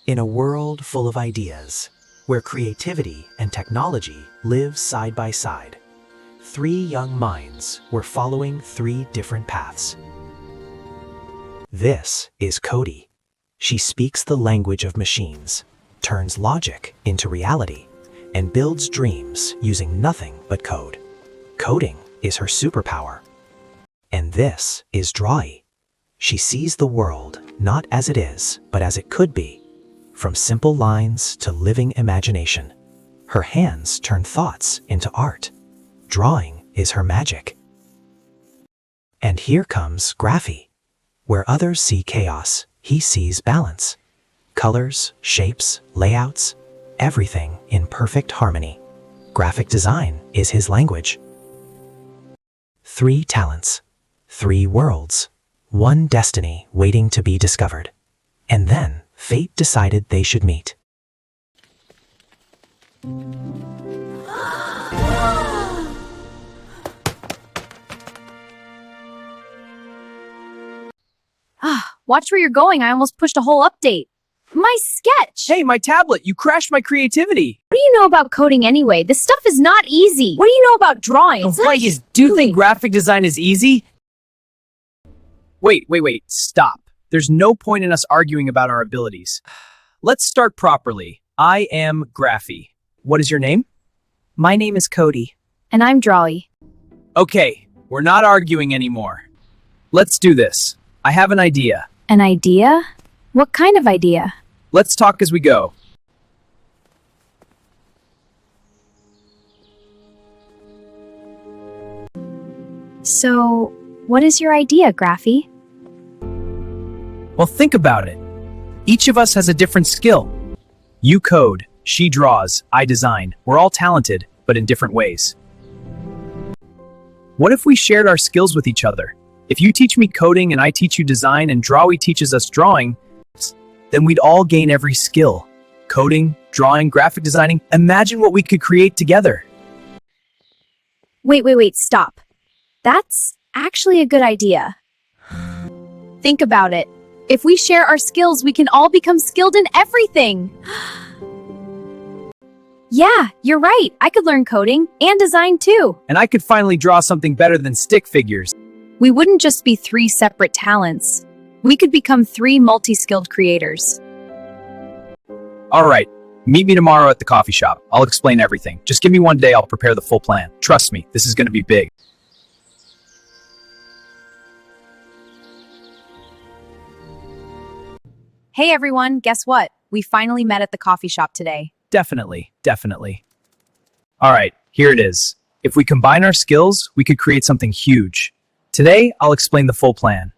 In a world full of ideas, where creativity and technology live side by side, three young minds were following three different paths. This is Codey. She speaks the language of machines, turns logic into reality, and builds dreams using nothing but code. Coding is her superpower. And this is Drawy. She sees the world not as it is, but as it could be. From simple lines to living imagination, her hands turn thoughts into art. Drawing is her magic. And here comes Graphy. Where others see chaos, he sees balance. Colors, shapes, layouts, everything in perfect harmony. Graphic design is his language. Three talents, three worlds, one destiny waiting to be discovered. And then fate decided they should meet. Watch where you're going. I almost pushed a whole update. My sketch! Hey, my tablet, you crashed my creativity. What do you know about coding anyway? This stuff is not easy. What do you know about drawing? It's not easy. Do you think graphic design is easy? Wait, stop. There's no point in us arguing about our abilities. Let's start properly. I am Graphy. What is your name? My name is Codey. And I'm Drawy. Okay, we're not arguing anymore. Let's do this. I have an idea. An idea? What kind of idea? Let's talk as we go. So, what is your idea, Graphy? Well, think about it. Each of us has a different skill. You code, she draws, I design. We're all talented, but in different ways. What if we shared our skills with each other? If you teach me coding and I teach you design and Drawy teaches us drawing, then we'd all gain every skill. Coding, drawing, graphic designing. Imagine what we could create together. Wait, stop. That's actually a good idea. Think about it. If we share our skills, we can all become skilled in everything. Yeah, you're right. I could learn coding and design too. And I could finally draw something better than stick figures. We wouldn't just be three separate talents. We could become three multi-skilled creators. All right, meet me tomorrow at the coffee shop. I'll explain everything. Just give me one day, I'll prepare the full plan. Trust me, this is going to be big. Hey everyone, guess what? We finally met at the coffee shop today. Definitely. All right, here it is. If we combine our skills, we could create something huge. Today, I'll explain the full plan.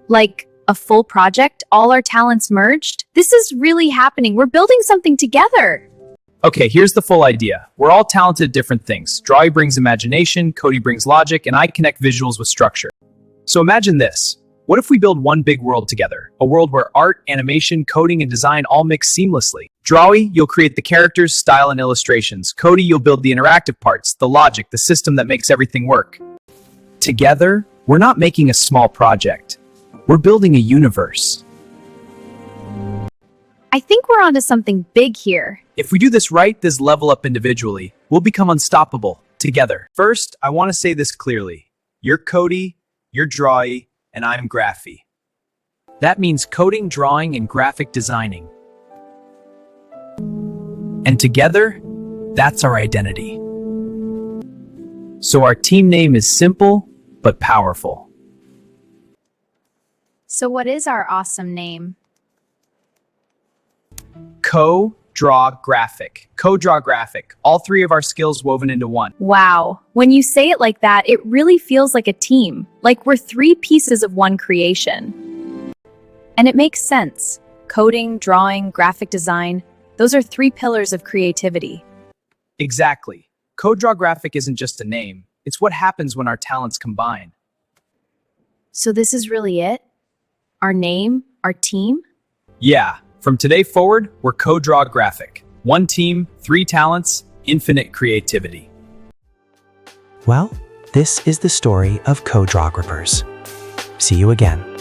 Like a full project, all our talents merged? This is really happening. We're building something together. Okay, here's the full idea. We're all talented at different things. Drawy brings imagination, Codey brings logic, and I connect visuals with structure. So imagine this. What if we build one big world together? A world where art, animation, coding, and design all mix seamlessly. Drawy, you'll create the characters, style, and illustrations. Codey, you'll build the interactive parts, the logic, the system that makes everything work. Together, we're not making a small project. We're building a universe. I think we're onto something big here. If we do this right, this level up individually, we'll become unstoppable together. First, I want to say this clearly. You're Codey, you're Drawy, and I'm Graphy. That means coding, drawing, and graphic designing. And together, that's our identity. So our team name is simple, but powerful. So what is our awesome name? CODRAWGRAPHIC. CODRAWGRAPHIC. All three of our skills woven into one. Wow. When you say it like that, it really feels like a team. Like we're three pieces of one creation. And it makes sense. Coding, drawing, graphic design, those are three pillars of creativity. Exactly. CODRAWGRAPHIC isn't just a name. It's what happens when our talents combine. So this is really it? Our name? Our team? Yeah. From today forward, we're CODRAWGRAPHIC. One team, three talents, infinite creativity. Well, this is the story of CODRAWGRAPHers. See you again.